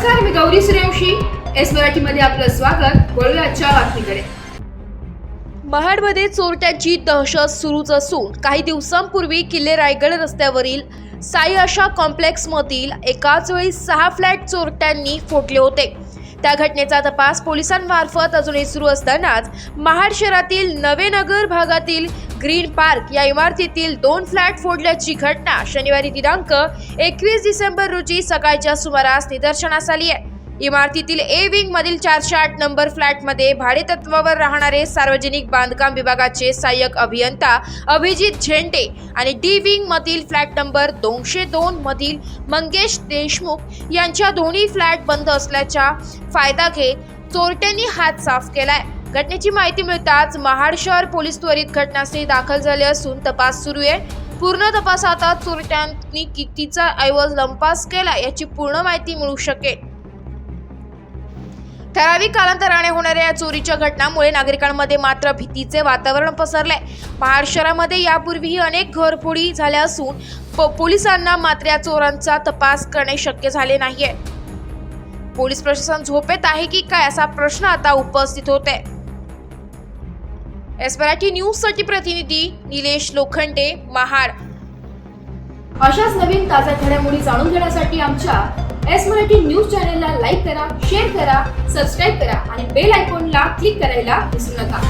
नमस्कार, मी गौरी सूर्यवंशी. एस मराठीमध्ये आपलं स्वागत. वळूया आजच्या बातमीकडे. महाडमध्ये चोरट्यांची दहशत सुरूच असून काही दिवसांपूर्वी किल्ले रायगड रस्त्यावरील साई आशा कॉम्प्लेक्समधील एकाच वेळी 6 फ्लॅट चोरट्यांनी फोडले होते. त्या घटनेचा तपास पोलिसांमार्फत अजूनही सुरू असतानाच महाड शहरातील नवेनगर भागातील ग्रीन पार्क या इमारतीतील 2 फ्लॅट फोडल्याची घटना शनिवारी दिनांक 21 डिसेंबर रोजी सकाळच्या सुमारास निदर्शनास आली आहे. इमारतीतील ए विंग मधील 408 नंबर फ्लॅटमध्ये भाडेतत्वावर राहणारे सार्वजनिक बांधकाम विभागाचे सहाय्यक अभियंता अभिजित झेंडे आणि डी विंग मधील फ्लॅट नंबर 202 मधील मंगेश देशमुख यांच्या दोन्ही फ्लॅट बंद असल्याचा फायदा घेत चोरट्यांनी हात साफ केलाय. घटनेची माहिती मिळताच महाड शहर पोलीस त्वरित घटनास्थळी दाखल झाले असून तपास सुरू आहे. पूर्ण तपासात चोरट्यांनी कितीचा ऐवज लंपास केला याची पूर्ण माहिती मिळू शकेल. ठराविक कालांतराने होणाऱ्या या चोरीच्या घटनांमुळे नागरिकांमध्ये मात्र भीतीचे वातावरण पसरले. महाड शहरामध्ये यापूर्वीही अनेक घरफोडी झाल्या असून पोलिसांना मात्र या चोरांचा तपास करणे शक्य झाले नाहीये. पोलीस प्रशासन झोपेत आहे की काय असा प्रश्न आता उपस्थित होते. एस मराठी न्यूज साठी प्रतिनिधी निलेश लोखंडे, महाड. अशाच नवीन ताज्या घडामोडी जाणून घेण्यासाठी आमच्या एस मराठी न्यूज चॅनलला लाईक करा, शेअर करा, सबस्क्राईब करा आणि बेल आयकॉनला क्लिक करायला विसरू नका.